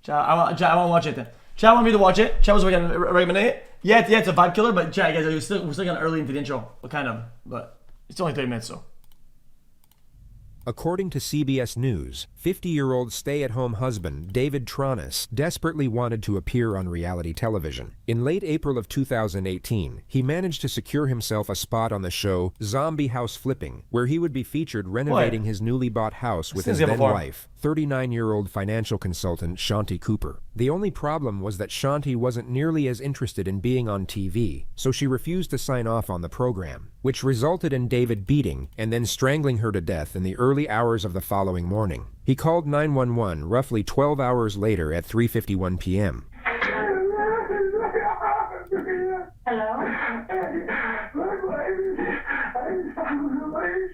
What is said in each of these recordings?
I want to watch it then. Chat want me to watch it. Chat was going to recommend it. Yeah, it's a vibe killer, but chat, guys, we're still kind of early into the intro, kind of, but it's only 30 minutes, so. According to CBS News, 50-year-old stay-at-home husband David Tronis desperately wanted to appear on reality television. In late April of 2018, he managed to secure himself a spot on the show Zombie House Flipping, where he would be featured renovating his newly bought house with his then-wife, 39-year-old financial consultant Shanti Cooper. The only problem was that Shanti wasn't nearly as interested in being on TV, so she refused to sign off on the program, which resulted in David beating and then strangling her to death in the early hours of the following morning. He called 911 roughly 12 hours later at 3:51 p.m. Hello?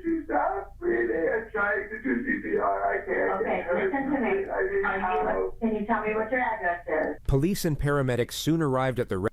She stopped breathing and trying to do CPR. I can't. Okay, listen to me. Can you tell me what your address is? Police and paramedics soon arrived at the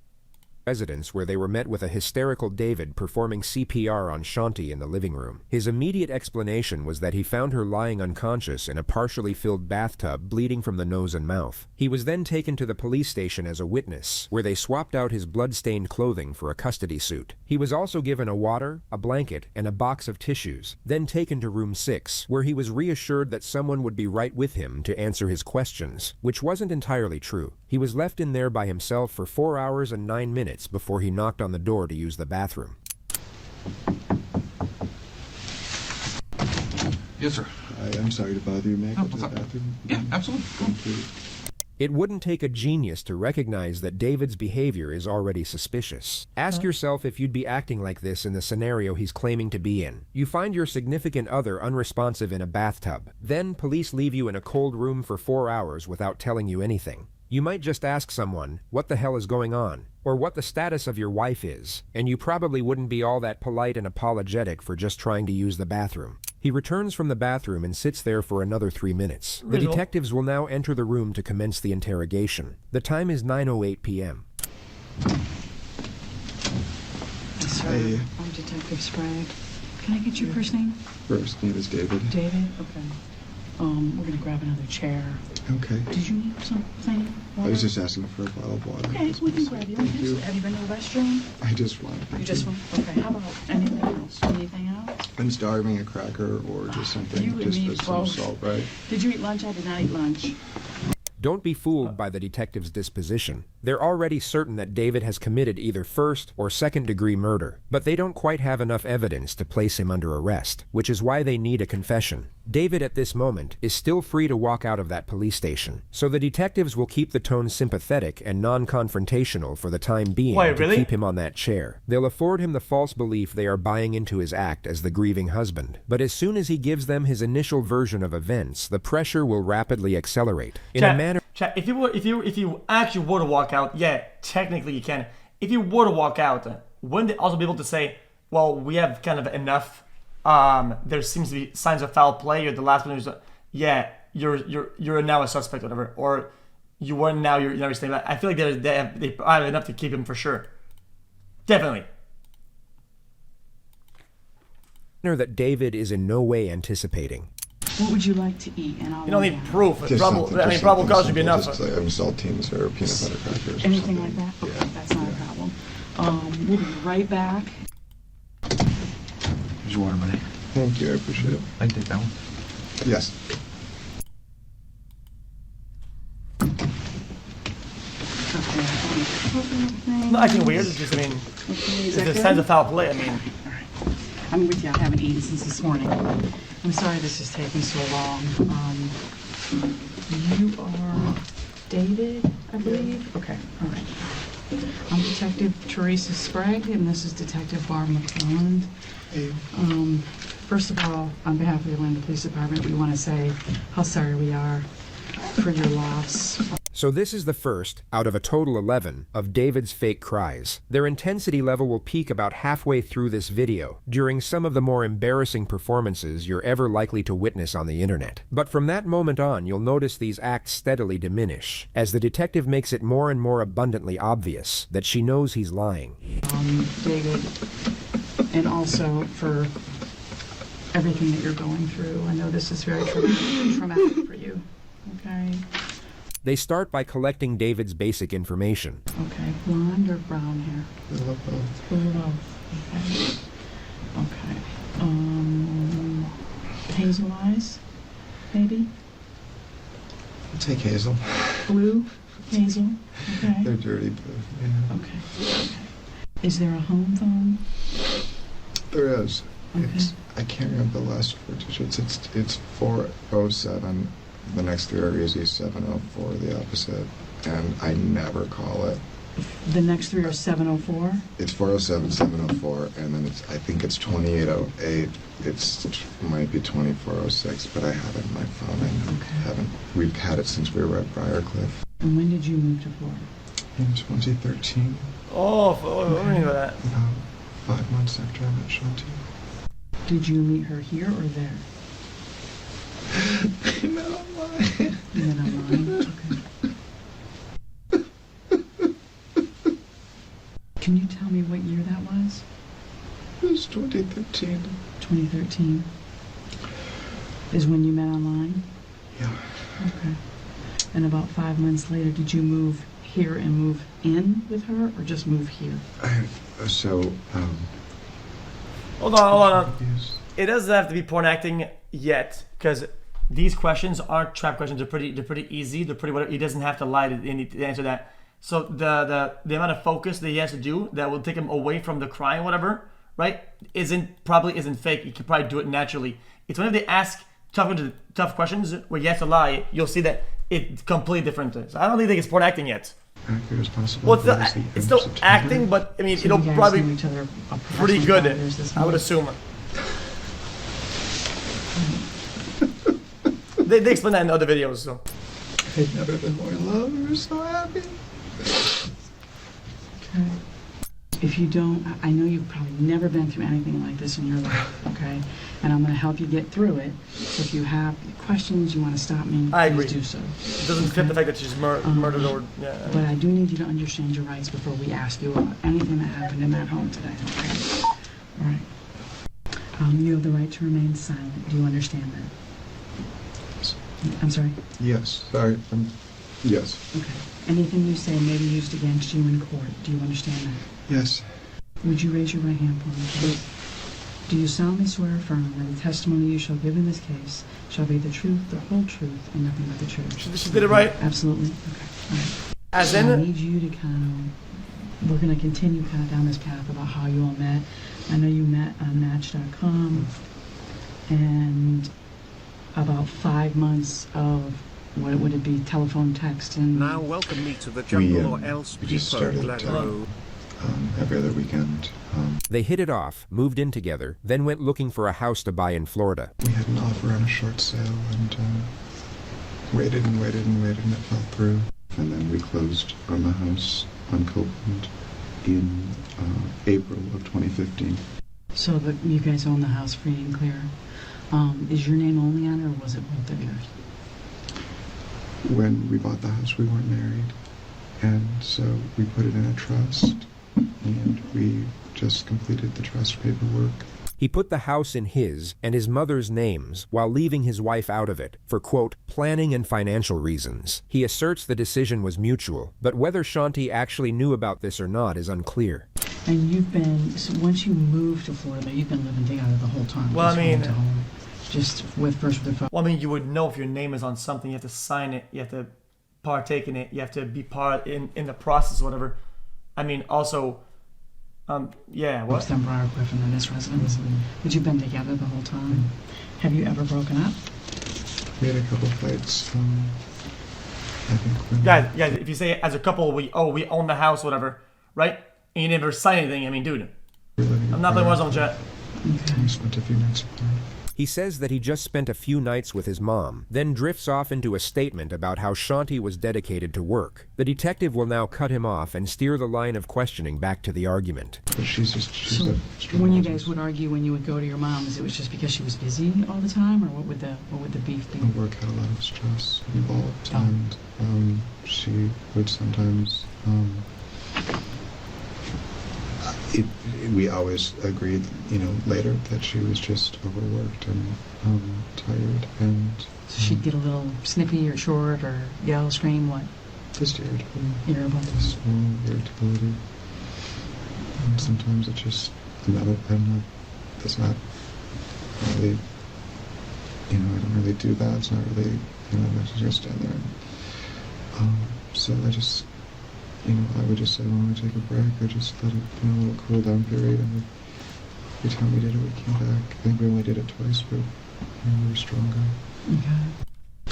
residence where they were met with a hysterical David performing CPR on Shanti in the living room. His immediate explanation was that he found her lying unconscious in a partially filled bathtub, bleeding from the nose and mouth. He was then taken to the police station as a witness, where they swapped out his blood-stained clothing for a custody suit. He was also given a water, a blanket, and a box of tissues, then taken to room 6, where he was reassured that someone would be right with him to answer his questions, which wasn't entirely true. He was left in there by himself for 4 hours and 9 minutes before he knocked on the door to use the bathroom. Yes, sir. I'm sorry to bother you. May I go to the bathroom? Yeah, absolutely. Thank you. It wouldn't take a genius to recognize that David's behavior is already suspicious. Ask yourself if you'd be acting like this in the scenario he's claiming to be in. You find your significant other unresponsive in a bathtub. Then police leave you in a cold room for 4 hours without telling you anything. You might just ask someone, what the hell is going on? Or what the status of your wife is, and you probably wouldn't be all that polite and apologetic for just trying to use the bathroom. He returns from the bathroom and sits there for another 3 minutes. The detectives will now enter the room to commence the interrogation. The time is 9:08 p.m. Sir, Hey. I'm Detective Sprague. Can I get your first name? First name is David. David? Okay. We're gonna grab another chair. Okay. Did you need something? I was just asking for a bottle of water. Okay, we can grab you. Thank you. Have you been to the restroom? I just want. You just want, okay, how about anything else? Anything else? I'm starving, a cracker or just something. You and just me with some both. salt, right? Did you eat lunch? I did not eat lunch. Don't be fooled by the detective's disposition. They're already certain that David has committed either first or second-degree murder, but they don't quite have enough evidence to place him under arrest, which is why they need a confession. David, at this moment, is still free to walk out of that police station, so the detectives will keep the tone sympathetic and non-confrontational for the time being to keep him on that chair. They'll afford him the false belief they are buying into his act as the grieving husband, but as soon as he gives them his initial version of events, the pressure will rapidly accelerate. In a manner. Chat, if you actually were to walk out, yeah, technically you can. If you were to walk out, wouldn't they also be able to say, well, we have kind of enough, there seems to be signs of foul play, you're the last one who's, yeah, you're now a suspect or whatever, or you weren't, now you're never staying back. I feel like they have enough to keep him for sure. Definitely. That David is in no way anticipating. What would you like to eat? And I'll You don't need proof. Just Probable cause should be enough. Just like saltines or peanut butter crackers. anything like that? Okay, that's not a problem. We'll be right back. Here's your water, buddy. Thank you, I appreciate it. I can take that one. Yes. Okay. No, acting weird. It's just, I mean, Okay, is that there's good? signs of foul play. I mean, All right. I'm with you. I haven't eaten since this morning. I'm sorry this is taking so long. You are David, I believe? Okay, all right. I'm Detective Teresa Sprague, and this is Detective Barb McClelland. Hey. First of all, on behalf of the Atlanta Police Department, we want to say how sorry we are for your loss. So this is the first, out of a total 11, of David's fake cries. Their intensity level will peak about halfway through this video, during some of the more embarrassing performances you're ever likely to witness on the internet. But from that moment on, you'll notice these acts steadily diminish, as the detective makes it more and more abundantly obvious that she knows he's lying. David, and also for everything that you're going through. I know this is very traumatic for you, okay? They start by collecting David's basic information. Okay, blonde or brown hair? I love both. Both. Okay. Hazel eyes, maybe? I'll take Hazel. Blue, hazel. Okay. They're dirty blue. Yeah. Okay. Is there a home phone? There is. Okay. I can't remember the last four digits. It's 407. The next three are easy. 704, the opposite. And I never call it. The next three are 704? It's 407, 704, and then I think it's 2808. It might be 2406, but I have it in my phone. I haven't. We've had it since we were at Briarcliff. And when did you move to Florida? In 2013. Oh, what do you mean by that? About 5 months after I met Shanti. Did you meet her here or there? No, why? You met online? Okay. Can you tell me what year that was? It was 2013. 2013 is when you met online? Yeah. Okay. And about 5 months later, did you move here and move in with her, or just move here? Hold on. Yes. It doesn't have to be porn acting yet, because these questions aren't trap questions. They're pretty easy. They're pretty whatever. He doesn't have to lie to answer that. So the amount of focus that he has to do that will take him away from the crying, whatever, right? Probably isn't fake. He could probably do it naturally. It's whenever they ask tough questions where you have to lie, you'll see that it's completely different. So I don't think it's porn acting yet. Accurate as possible. Well, it's still acting, but I mean, So it'll you guys probably know each other pretty approximately good. 5 years this I would month? assume. They explain that in other videos. So I've never been more in love. We were so happy. Okay. If you don't, I know you've probably never been through anything like this in your life, okay? And I'm going to help you get through it. So if you have questions, you want to stop me, I please agree. do so. it doesn't fit the fact that she's murdered or yeah. But I do need you to understand your rights before we ask you about anything that happened in that home today, okay? All right. You have the right to remain silent. Do you understand that? I'm sorry? Yes. Sorry. Yes. Okay. Anything you say may be used against you in court. Do you understand that? Yes. Would you raise your right hand for me, please? Do you solemnly swear or affirm that the testimony you shall give in this case shall be the truth, the whole truth, and nothing but the truth? She did it right. Absolutely. Okay. All right. As So I in, need you to we're going to continue down this path about how you all met. I know you met on Match.com, and about 5 months of, what would it be, telephone, text, and... Now welcome me to the jungle, or else we just people started Gladro. every other weekend. They hit it off, moved in together, then went looking for a house to buy in Florida. We had an offer on a short sale and waited and waited and waited, and it fell through. And then we closed on the house on Copeland in April of 2015. So that you guys own the house free and clear. Is your name only on it, or was it both of yours? When we bought the house, we weren't married, and so we put it in a trust, and we just completed the trust paperwork. He put the house in his and his mother's names while leaving his wife out of it for, quote, planning and financial reasons. He asserts the decision was mutual, but whether Shanti actually knew about this or not is unclear. And so once you moved to Florida, you've been living together the whole time. Well, just I mean- home to home, just first with the well, I mean, you would know if your name is on something. You have to sign it. You have to partake in it. You have to be part in the process, whatever. I mean, also, yeah. What? Then Briarcliff and then this residence. But you've been together the whole time. Have you ever broken up? We had a couple fights. I think when Guys, if you say as a couple, we own the house, whatever, right? And you never sign anything. I mean, dude, we were living I'm not playing apart, Warzone chat. Okay. we spent a few nights apart. He says that he just spent a few nights with his mom, then drifts off into a statement about how Shanti was dedicated to work. The detective will now cut him off and steer the line of questioning back to the argument. But she's So a strong when you business. guys would argue when you would go to your mom's, it was just because she was busy all the time, or what would the beef be? The work had a lot of stress involved, Oh. and she would sometimes. We always agreed, later that she was just overworked and tired, and So she'd get a little snippy or short or yell, scream, what? Just irritable. Irritable. Just small irritability. And sometimes it just, that's not really, I don't really do that. It's not really, I just stand there. So I just, I would just say, well, I take a break or just let it, a little cool down period. And every time we did it, we came back. I think we only did it twice, but we were stronger. Okay.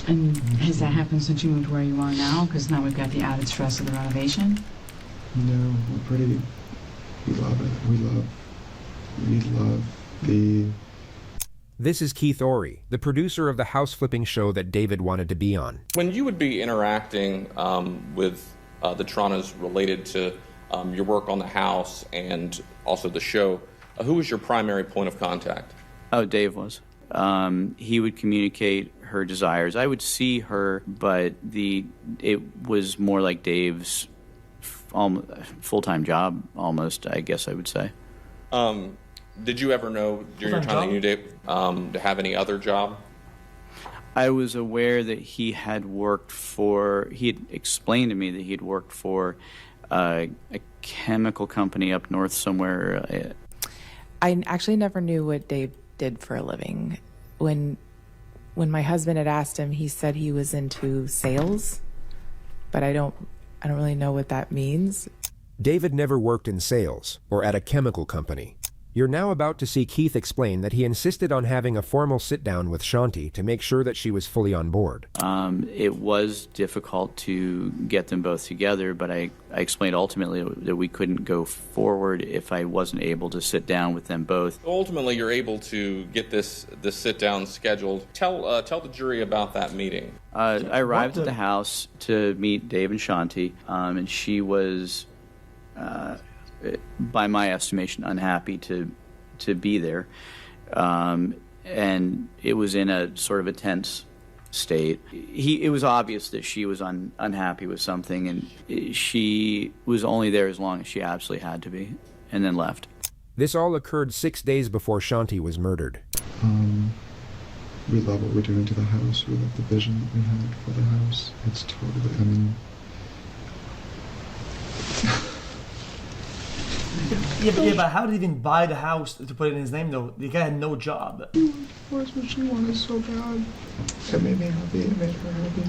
And has that happened since you moved where you are now? Because now we've got the added stress of the renovation. No, we love it. We love the... This is Keith Ory, the producer of the house flipping show that David wanted to be on. When you would be interacting with the Torontos related to your work on the house and also the show, who was your primary point of contact? Oh, Dave was. He would communicate her desires. I would see her, but it was more like Dave's full-time job, almost, I guess I would say. Did you ever know during your time that you knew Dave to have any other job? I was aware that he had explained to me that he'd worked for a chemical company up north somewhere. I actually never knew what Dave did for a living. When my husband had asked him, he said he was into sales, but I don't really know what that means. David never worked in sales or at a chemical company. You're now about to see Keith explain that he insisted on having a formal sit-down with Shanti to make sure that she was fully on board. It was difficult to get them both together, but I explained ultimately that we couldn't go forward if I wasn't able to sit down with them both. Ultimately, you're able to get this sit-down scheduled. Tell the jury about that meeting. I arrived at the house to meet Dave and Shanti, and she was... by my estimation, unhappy to be there. And it was in a sort of a tense state. It was obvious that she was unhappy with something, and she was only there as long as she absolutely had to be, and then left. This all occurred 6 days before Shanti was murdered. We love what we're doing to the house. We love the vision that we had for the house. It's totally, Yeah, but how did he even buy the house to put it in his name, though? The guy had no job. Of course, what she wanted so bad. It made me happy. It made her happy.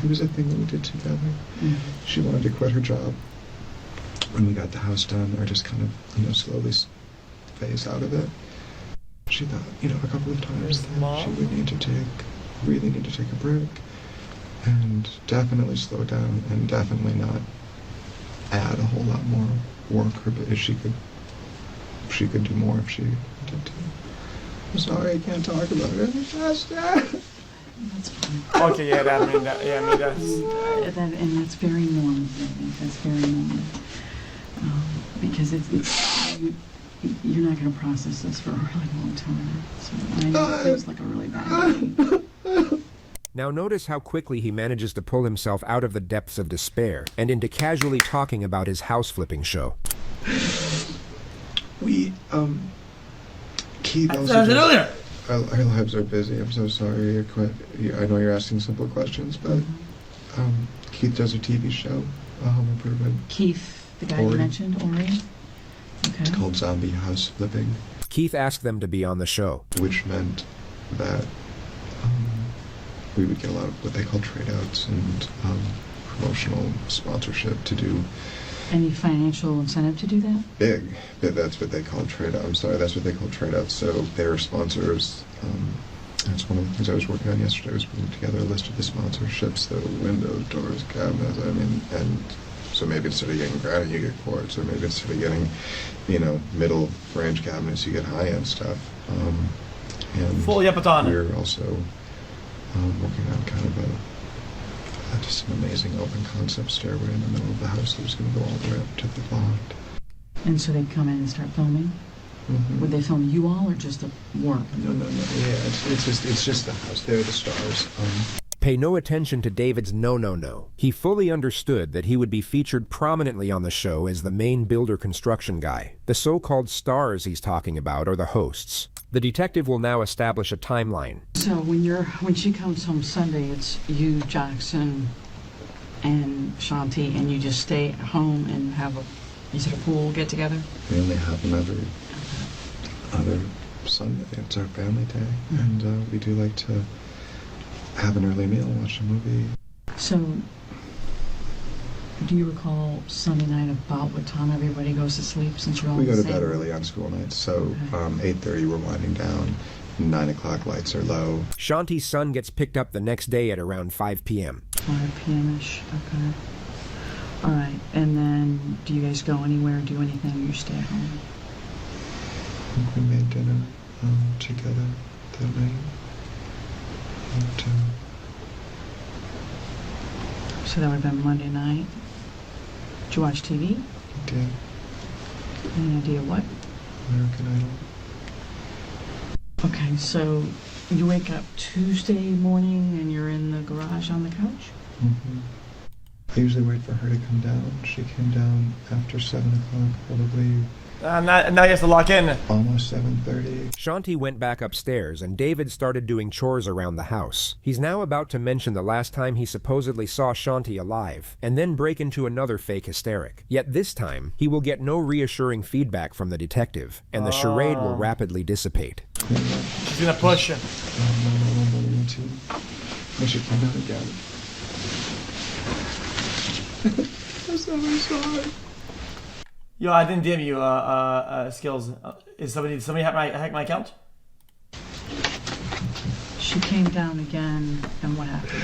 It was a thing that we did together. She wanted to quit her job when we got the house done, or just kind of, slowly phase out of it. She thought, a couple of times that she would really need to take a break, and definitely slow down, and definitely not add a whole lot more work. But she could do more if she wanted to. I'm sorry, I can't talk about it any faster. That's fine. Okay, yeah, that's... And that's very normal. That's very normal. Because you're not going to process this for a really long time. So I know it feels like a really bad day. Now notice how quickly he manages to pull himself out of the depths of despair and into casually talking about his house flipping show. Keith also... Our lives are busy. I'm so sorry. I know you're asking simple questions, but Keith does a TV show, a home improvement. Keith, the guy you mentioned, Ory? Okay. It's called Zombie House Flipping. Keith asked them to be on the show, which meant that we would get a lot of what they call trade-outs and promotional sponsorship to do. Any financial incentive to do that? Big. That's what they call trade-out. I'm sorry, that's what they call trade-outs. So they're sponsors. That's one of the things I was working on yesterday, was putting together a list of the sponsorships, the windows, doors, cabinets, and so maybe instead of getting granite, you get quartz, or maybe instead of getting, middle range cabinets, you get high-end stuff. And Full Yapatan. we're also working on kind of just an amazing open concept stairway in the middle of the house that was going to go all the way up to the pond. And so they'd come in and start filming? Mm-hmm. Would they film you all or just the work? No. Yeah, it's just the house. They're the stars. Pay no attention to David's no. He fully understood that he would be featured prominently on the show as the main builder construction guy. The so-called stars he's talking about are the hosts. The detective will now establish a timeline. So when she comes home Sunday, it's you, Jackson, and Shanti, and you just stay at home and have is it a pool get together? We only have them every other Sunday. It's our family day, and we do like to have an early meal, watch a movie. So, do you recall Sunday night about what time everybody goes to sleep since you're all We in go the to same bed room? early on school nights, so 8:30 we're winding down. 9 o'clock lights are low. Shanti's son gets picked up the next day at around 5 p.m. 5 p.m.-ish, okay. All right, and then do you guys go anywhere, do anything, or you stay at home? I think we made dinner together that night. And, So that would have been Monday night. Did you watch TV? we did Any idea what? American Idol. Okay, so you wake up Tuesday morning and you're in the garage on the couch? Mm-hmm. I usually wait for her to come down. She came down after 7 o'clock, probably Now he has to lock in. almost 7:30. Shanti went back upstairs and David started doing chores around the house. He's now about to mention the last time he supposedly saw Shanti alive, and then break into another fake hysteric. Yet this time, he will get no reassuring feedback from the detective, and the charade will rapidly dissipate. She's gonna push him. When she came out again. I'm so sorry. Yo, I didn't DM you skills. Is somebody hack my account? She came down again, and what happened?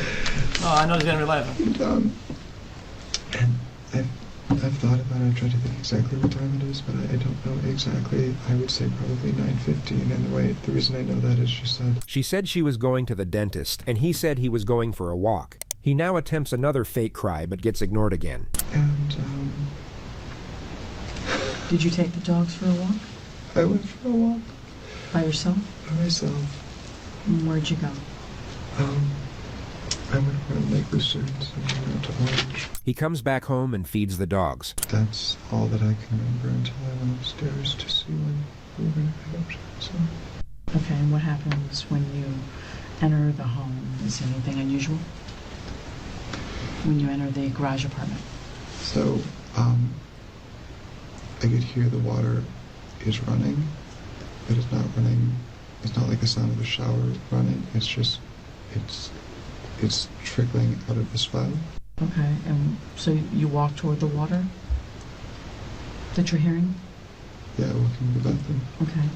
Oh, I know it's gonna be live. And I've thought about it. I've tried to think exactly what time it is, but I don't know exactly. I would say probably 9:15. And the reason I know that is She said she was going to the dentist, and he said he was going for a walk. He now attempts another fake cry, but gets ignored again. And Did you take the dogs for a walk? I went for a walk By yourself? by myself. And where'd you go? I went around Lake Lucerne and went out to Orange. He comes back home and feeds the dogs. That's all that I can remember until I went upstairs to see when we were going to pick up Jackson. Okay, and what happens when you enter the home? Is anything unusual? When you enter the garage apartment? So, I could hear the water is running, but it's not running. It's not like the sound of a shower running. It's just, it's trickling out of the spout. Okay, and so you walk toward the water that you're hearing? Yeah, walking to the bathroom. Okay.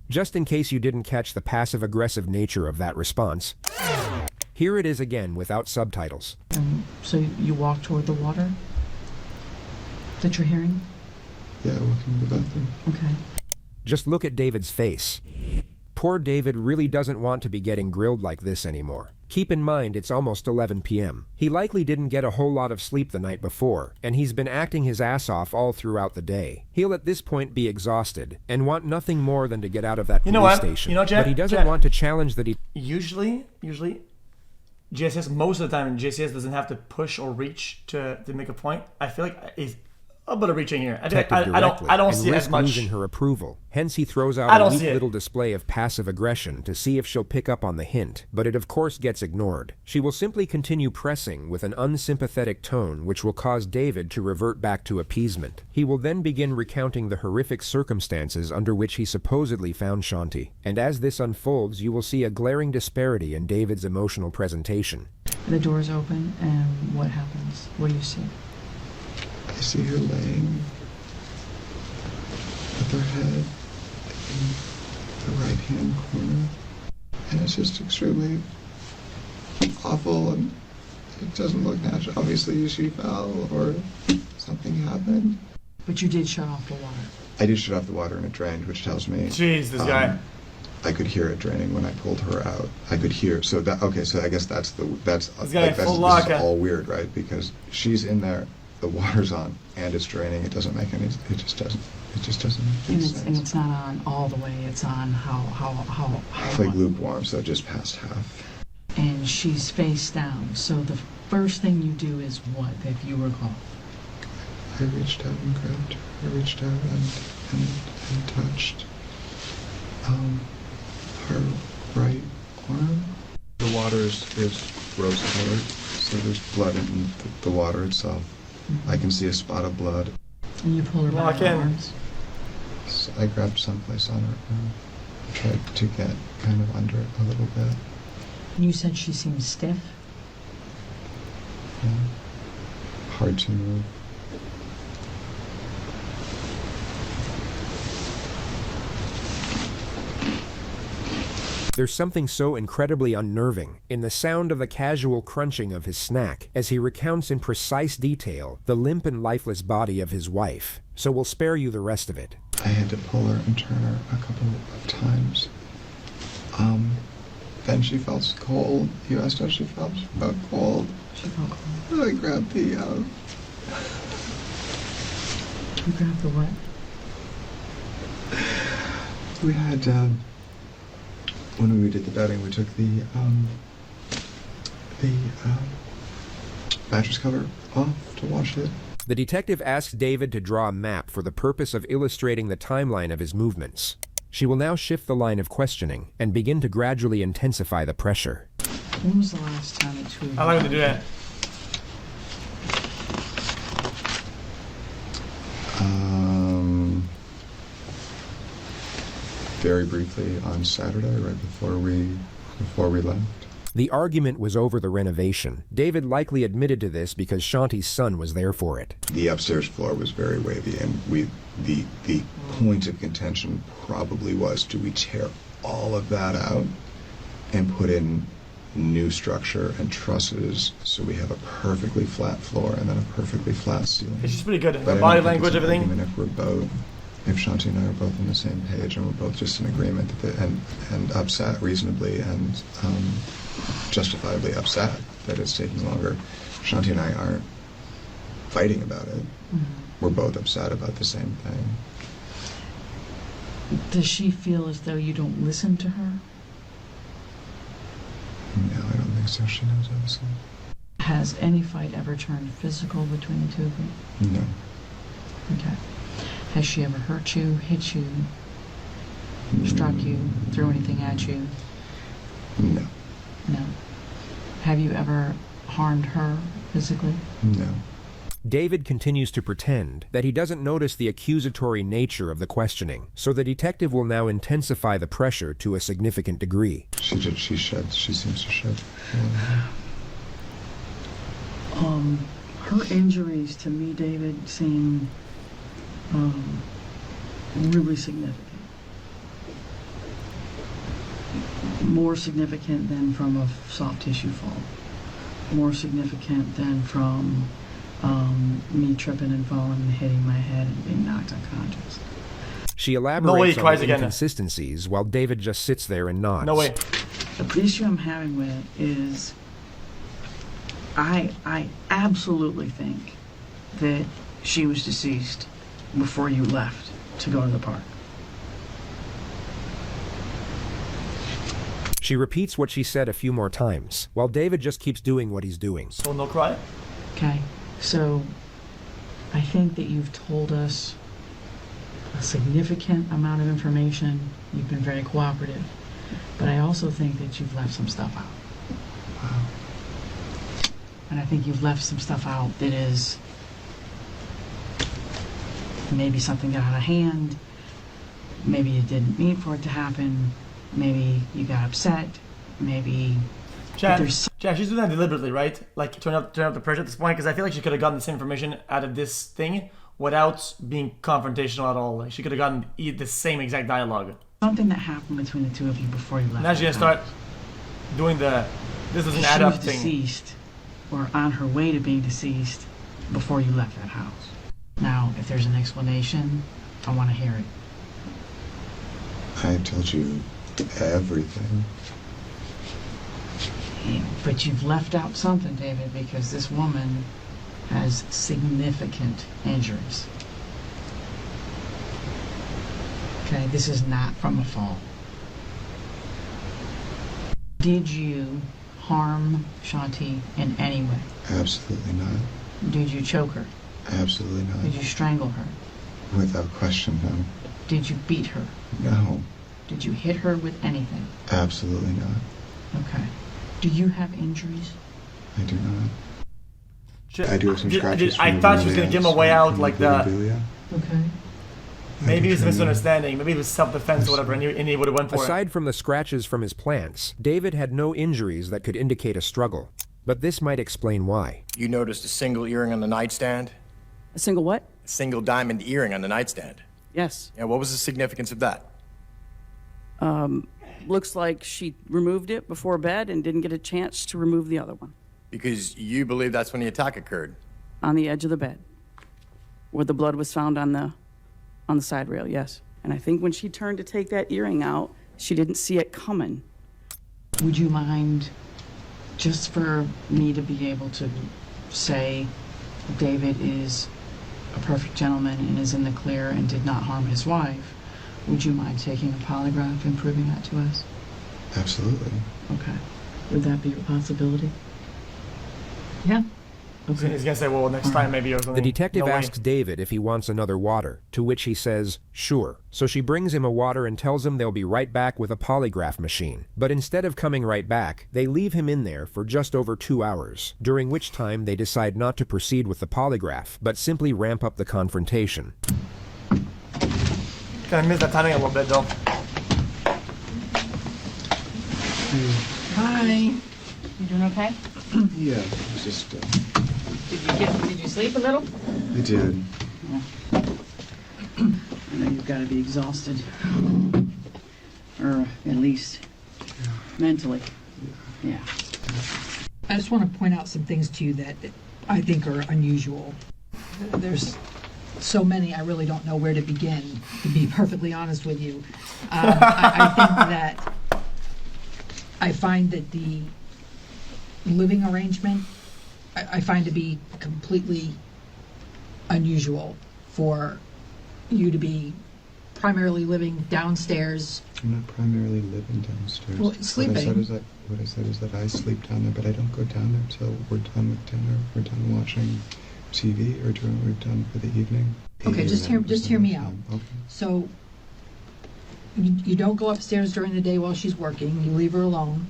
Just in case you didn't catch the passive-aggressive nature of that response, here it is again without subtitles. So you walk toward the water that you're hearing? Yeah, walking to the bathroom. Okay. Just look at David's face. Poor David really doesn't want to be getting grilled like this anymore. Keep in mind it's almost 11 p.m. He likely didn't get a whole lot of sleep the night before, and he's been acting his ass off all throughout the day. He'll at this point be exhausted, and want nothing more than to get out of that police station. Jack, but he doesn't want to challenge the Usually, JCS, most of the time, JCS doesn't have to push or reach to make a point. I feel like he's a bit of reaching here. I don't see as much. Losing her approval. Hence, he throws out a weak little display of passive aggression to see if she'll pick up on the hint, but it of course gets ignored. She will simply continue pressing with an unsympathetic tone, which will cause David to revert back to appeasement. He will then begin recounting the horrific circumstances under which he supposedly found Shanti. And as this unfolds, you will see a glaring disparity in David's emotional presentation. The door's open, and what happens? What do you see? I see her laying with her head in the right-hand corner, and it's just extremely awful, and it doesn't look natural. Obviously, she fell or something happened. But you did shut off the water. I did shut off the water and it drained, which tells me... Jeez, this guy. I could hear it draining when I pulled her out. I could hear. So that okay. So I guess that's this guy full this is all weird, right? Because she's in there. The water's on and it's draining. It doesn't make any. It just doesn't make sense. And it's not on all the way. It's on how like lukewarm, so just past half. And she's face down. So the first thing you do is what, if you recall? I reached out and grabbed her. I reached out and touched. her right arm. The water is rose-colored, so there's blood in the water itself. I can see a spot of blood. And you pull her by Walk her in. arms. So I grabbed someplace on her arm. Tried to get kind of under it a little bit. And you said she seemed stiff. Yeah. Hard to move. There's something so incredibly unnerving in the sound of the casual crunching of his snack as he recounts in precise detail the limp and lifeless body of his wife, so we'll spare you the rest of it. I had to pull her and turn her a couple of times. Then she felt cold. You asked how she felt? She felt cold. She felt cold. I grabbed the, You grabbed the what? we had, when we did the bedding, we took the mattress cover off to wash it. The detective asks David to draw a map for the purpose of illustrating the timeline of his movements. She will now shift the line of questioning and begin to gradually intensify the pressure. When was the last time that two of you... I like to do that. Very briefly on Saturday, right before we left. The argument was over the renovation. David likely admitted to this because Shanti's son was there for it. The upstairs floor was very wavy, and the point of contention probably was, do we tear all of that out and put in new structure and trusses so we have a perfectly flat floor and then a perfectly flat ceiling? She's pretty good. But Her I body don't think language, it's an everything. argument if Shanti and I are both on the same page and we're both just in agreement and upset reasonably and justifiably upset that it's taking longer. Shanti and I aren't fighting about it. Mm-hmm. We're both upset about the same thing. Does she feel as though you don't listen to her? No, I don't think so. She knows I listen. Has any fight ever turned physical between the two of you? No. Okay. Has she ever hurt you, hit you, struck you, threw anything at you? No. No. Have you ever harmed her physically? No. David continues to pretend that he doesn't notice the accusatory nature of the questioning, so the detective will now intensify the pressure to a significant degree. She seems to shed. Her injuries to me, David, seem really significant. More significant than from a soft tissue fall. More significant than from me tripping and falling and hitting my head and being knocked unconscious. She No way elaborates he on cries the again. inconsistencies while David just sits there and nods. No way. The issue I'm having with it is I absolutely think that she was deceased before you left to go to the park. She repeats what she said a few more times, while David just keeps doing what he's doing. So no cry. Okay, so I think that you've told us a significant amount of information. You've been very cooperative, but I also think that you've left some stuff out. Wow. And I think you've left some stuff out that is maybe something got out of hand, maybe you didn't mean for it to happen, maybe you got upset, maybe Chad, there's... she's doing that deliberately, right? Like turn up the pressure at this point, because I feel like she could have gotten this information out of this thing without being confrontational at all. Like she could have gotten the same exact dialogue. something that happened between the two of you before you left. Now she's gonna that start house. doing the this doesn't She add up was thing. deceased, or on her way to being deceased, before you left that house. Now, if there's an explanation, I want to hear it. I told you everything. But you've left out something, David, because this woman has significant injuries. Okay, this is not from a fall. Did you harm Shanti in any way? Absolutely not. Did you choke her? Absolutely Did not. you strangle her? Without question, no. Did you beat her? No. Did you hit her with anything? Absolutely not. Okay. Do you have injuries? I do not. I do have some scratches. I thought she was going to give him a way out, like the... Okay. Maybe it's a misunderstanding. Maybe it was self-defense or whatever, and he would have went for it. Aside from the scratches from his plants, David had no injuries that could indicate a struggle. But this might explain why. You noticed a single earring on the nightstand? A single what? A single diamond earring on the nightstand. Yes. And what was the significance of that? Looks like she removed it before bed and didn't get a chance to remove the other one. Because you believe that's when the attack occurred. On the edge of the bed, where the blood was found on the side rail, yes. And I think when she turned to take that earring out, she didn't see it coming. Would you mind, just for me to be able to say David is a perfect gentleman and is in the clear and did not harm his wife, would you mind taking a polygraph and proving that to us? Absolutely. Okay. Would that be a possibility? Yeah. He's going to say, well, next time maybe or something. The detective No way. asks David if he wants another water, to which he says, sure. So she brings him a water and tells him they'll be right back with a polygraph machine. But instead of coming right back, they leave him in there for just over 2 hours, during which time they decide not to proceed with the polygraph, but simply ramp up the confrontation. Kind of missed that timing a little bit, though. Hi. You doing okay? Yeah, it's just... Did you sleep a little? I did. I know you've got to be exhausted. Or at least mentally. Yeah. I just want to point out some things to you that I think are unusual. There's so many, I really don't know where to begin, to be perfectly honest with you. I think that I find that the living arrangement I find to be completely unusual for you to be primarily living downstairs. I'm not primarily living downstairs. Well, sleeping. What I said is that I sleep down there, but I don't go down there until we're done with dinner, we're done watching TV, or we're done for the evening. Okay, just hear me out. Okay. So you don't go upstairs during the day while she's working. You leave her alone,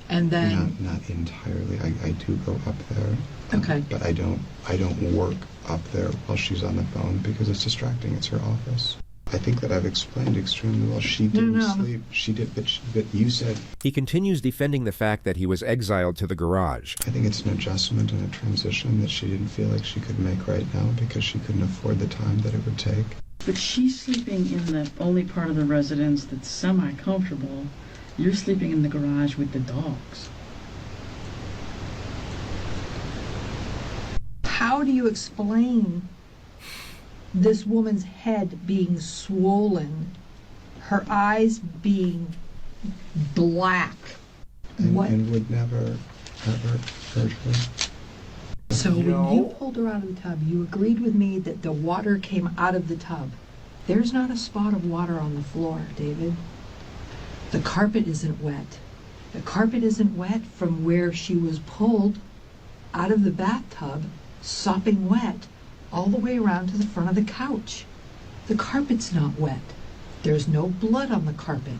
and then Not entirely. I do go up there. Okay. But I don't work up there while she's on the phone because it's distracting. It's her office. I think that I've explained extremely well. She didn't sleep. She did, but you said... He continues defending the fact that he was exiled to the garage. I think it's an adjustment and a transition that she didn't feel like she could make right now because she couldn't afford the time that it would take. But she's sleeping in the only part of the residence that's semi-comfortable. You're sleeping in the garage with the dogs. how do you explain this woman's head being swollen, her eyes being black? And would never, ever hurt her. So when you pulled her out of the tub, you agreed with me that the water came out of the tub. There's not a spot of water on the floor, David. The carpet isn't wet. The carpet isn't wet from where she was pulled out of the bathtub, sopping wet, all the way around to the front of the couch. The carpet's not wet. There's no blood on the carpet.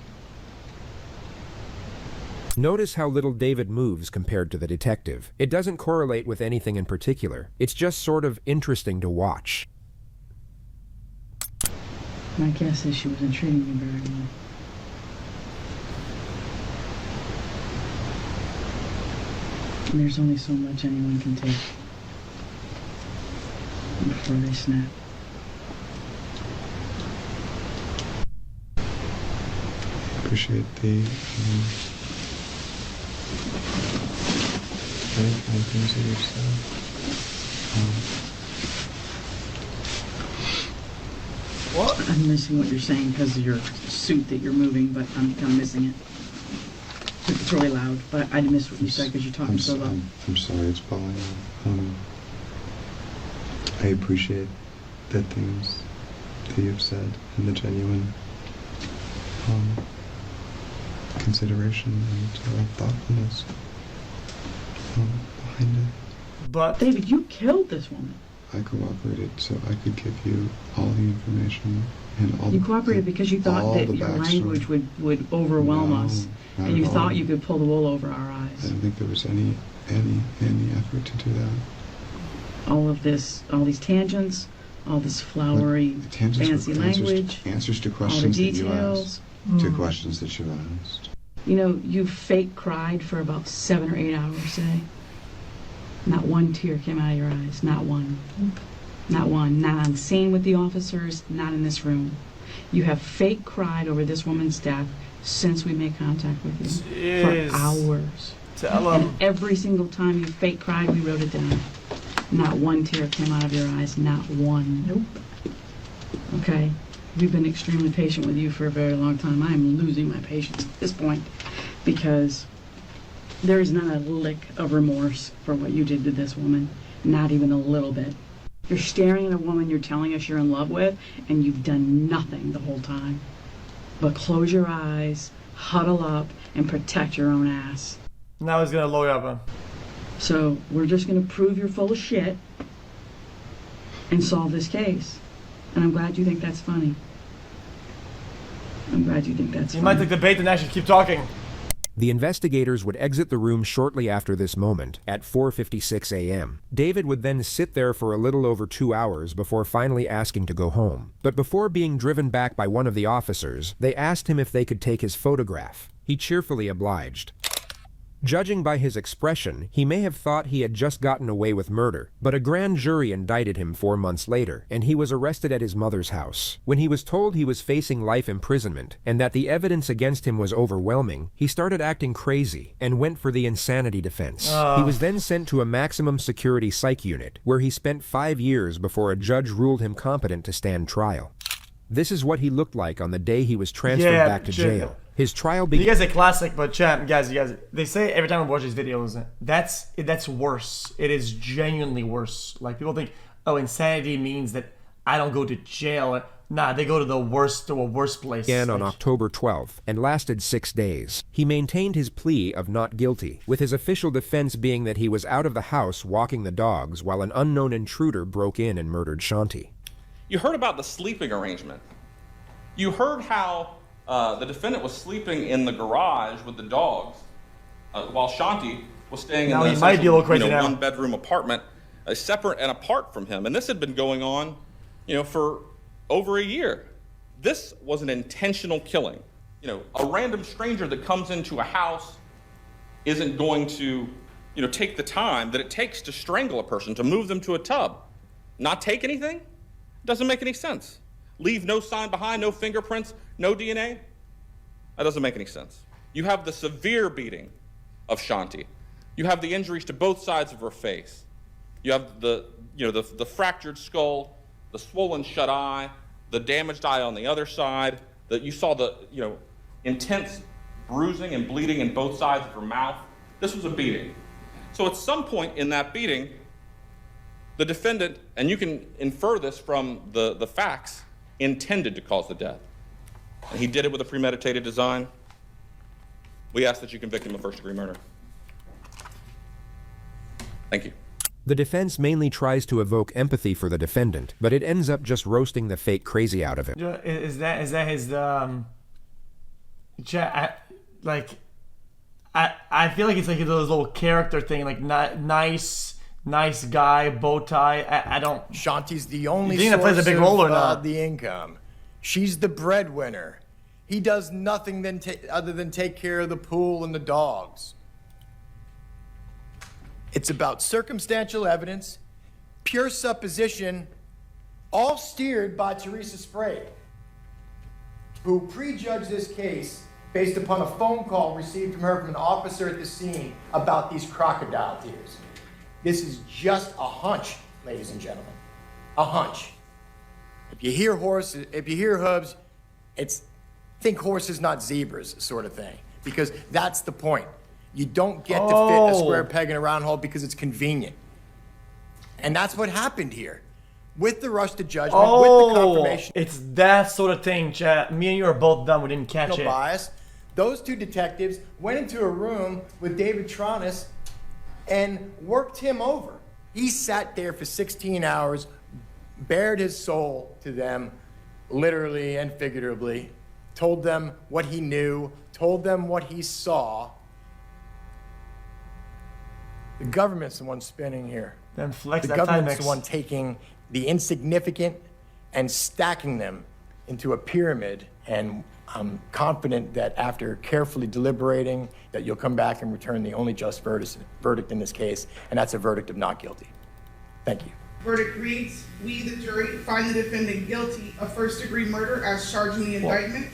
Notice how little David moves compared to the detective. It doesn't correlate with anything in particular. It's just sort of interesting to watch. My guess is she wasn't treating you very well. And there's only so much anyone can take before they snap. Appreciate the very kind things that you've said. What? I'm missing what you're saying because of your suit that you're moving, but I'm missing it. It's really loud, but I missed what you said because you're talking so loud. I'm sorry, it's falling off. I appreciate the things that you've said and the genuine consideration and thoughtfulness behind it. But David, you killed this woman. I cooperated so I could give you all the information and all. You cooperated because you thought that your language would overwhelm us, and you thought you could pull the wool over our I eyes. don't think there was any effort to do that. All of this, all these tangents, all this flowery, The tangents fancy were language, answers to all the questions that you details. asked. To questions that you asked. You know, you fake cried for about 7 or 8 hours, say. Not one tear came out of your eyes. Not one. Not one. Not on scene with the officers, not in this room. You have fake cried over this woman's death since we made contact with you. Jeez. For hours. Tell And 'em. every single time you fake cried, we wrote it down. Not one tear came out of your eyes. Not one. Nope. Okay? We've been extremely patient with you for a very long time. I am losing my patience at this point because there is not a lick of remorse for what you did to this woman. Not even a little bit. You're staring at a woman you're telling us you're in love with, and you've done nothing the whole time. But close your eyes, huddle up, and protect your own ass. Now he's gonna lawyer up him. So we're just going to prove you're full of shit and solve this case. And I'm glad you think that's funny. I'm glad you think that's You funny. might take the bait and actually keep talking. The investigators would exit the room shortly after this moment, at 4:56 a.m. David would then sit there for a little over 2 hours before finally asking to go home. But before being driven back by one of the officers, they asked him if they could take his photograph. He cheerfully obliged. Judging by his expression, he may have thought he had just gotten away with murder, but a grand jury indicted him 4 months later, and he was arrested at his mother's house. When he was told he was facing life imprisonment, and that the evidence against him was overwhelming, he started acting crazy, and went for the insanity defense. He was then sent to a maximum security psych unit, where he spent 5 years before a judge ruled him competent to stand trial. This is what he looked like on the day he was transferred back to jail. His trial You guys are classic, but champ, guys, they say every time I watch these videos, that's worse. It is genuinely worse. Like, people think, oh, insanity means that I don't go to jail. Nah, they go to a worse place. Began on October 12th and lasted 6 days. He maintained his plea of not guilty, with his official defense being that he was out of the house walking the dogs while an unknown intruder broke in and murdered Shanti. You heard about the sleeping arrangement. You heard how the defendant was sleeping in the garage with the dogs while Shanti was staying in the one-bedroom apartment, separate and apart from him. And this had been going on, for over a year. This was an intentional killing. A random stranger that comes into a house isn't going to, take the time that it takes to strangle a person, to move them to a tub. Not take anything? Doesn't make any sense. Leave no sign behind, no fingerprints, no DNA? That doesn't make any sense. You have the severe beating of Shanti. You have the injuries to both sides of her face. You have the fractured skull, the swollen shut eye, the damaged eye on the other side. You saw the intense bruising and bleeding in both sides of her mouth. This was a beating. So at some point in that beating, the defendant, and you can infer this from the facts, intended to cause the death. And he did it with a premeditated design. We ask that you convict him of first-degree murder. Thank you. The defense mainly tries to evoke empathy for the defendant, but it ends up just roasting the fake crazy out of him. Is that his I feel like it's like those little character thing, like nice guy, bow tie. I don't. Shanti's the only source plays a big role or not? The income. She's the breadwinner. He does nothing other than take care of the pool and the dogs. It's about circumstantial evidence, pure supposition, all steered by Teresa Sprague, who prejudged this case based upon a phone call received from her from an officer at the scene about these crocodile tears. This is just a hunch, ladies and gentlemen. A hunch. If you hear horses, if you hear hooves, think horses, not zebras, sort of thing. Because that's the point. You don't get to fit a square peg in a round hole because it's convenient. And that's what happened here. With the rush to judgment, with the confirmation. It's that sort of thing, chat. Me and you are both dumb. We didn't catch it. Bias. Those two detectives went into a room with David Tronis and worked him over. He sat there for 16 hours, bared his soul to them, literally and figuratively, told them what he knew, told them what he saw. The government's the one spinning here. Then flex The that government's Timex. the one taking the insignificant and stacking them into a pyramid. And I'm confident that after carefully deliberating, that you'll come back and return the only just verdict in this case, and that's a verdict of not guilty. Thank you. Verdict reads, we, the jury, find the defendant guilty of first-degree murder as charged in the indictment.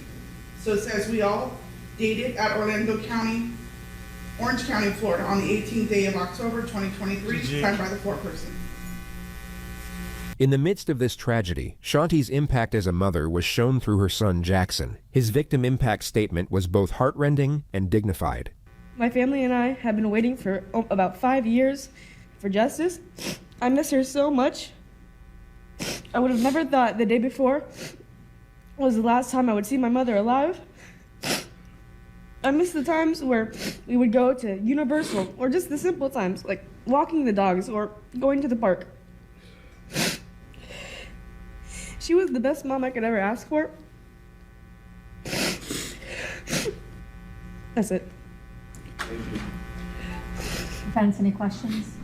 So it says we all, dated at Orange County, Florida, on the 18th day of October, 2023, signed by the foreperson. In the midst of this tragedy, Shanti's impact as a mother was shown through her son Jackson. His victim impact statement was both heartrending and dignified. My family and I have been waiting for about 5 years for justice. I miss her so much. I would have never thought the day before was the last time I would see my mother alive. I miss the times where we would go to Universal, or just the simple times, like walking the dogs or going to the park. She was the best mom I could ever ask for. That's it. Defense, any questions?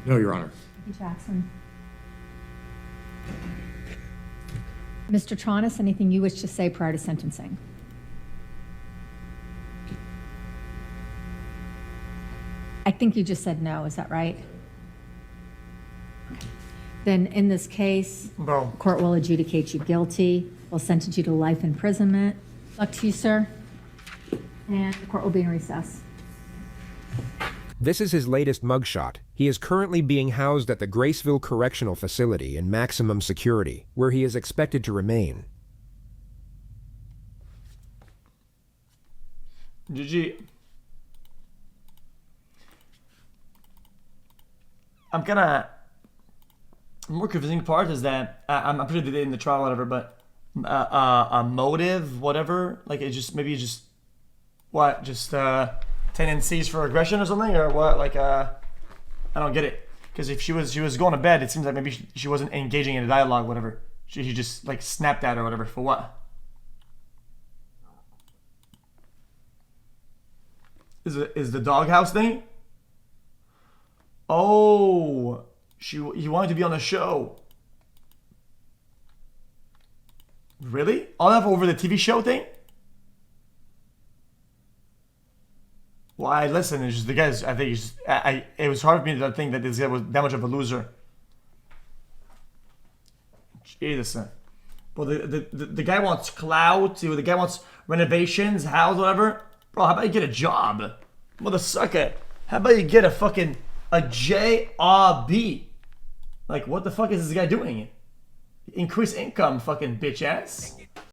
No, Your Honor. Thank you, Jackson. Mr. Tronis, anything you wish to say prior to sentencing? I think you just said no, is that right? Okay. Then in this case, the court will adjudicate you guilty, will sentence you to life imprisonment. Luck to you, sir. And the court will be in recess. This is his latest mugshot. He is currently being housed at the Graceville Correctional Facility in maximum security, where he is expected to remain. GG. The more confusing part is that I'm pretty sure they did in the trial, whatever, but a motive, whatever, like it just maybe just what, just tendencies for aggression or something, or what? Like I don't get it, because if she was going to bed, it seems like maybe she wasn't engaging in a dialogue, whatever. She just like snapped at her, or whatever. For what? Is the doghouse thing? Oh, he wanted to be on the show. Really? All that over the TV show thing? Well, listen, it's just the guys. I think it's just, it was hard for me to think that this guy was that much of a loser. Jesus. Well, the guy wants clout. The guy wants renovations, house, whatever. Bro, how about you get a job, mother sucker? How about you get a JRB? Like, what the fuck is this guy doing? Increase income, fucking bitch ass.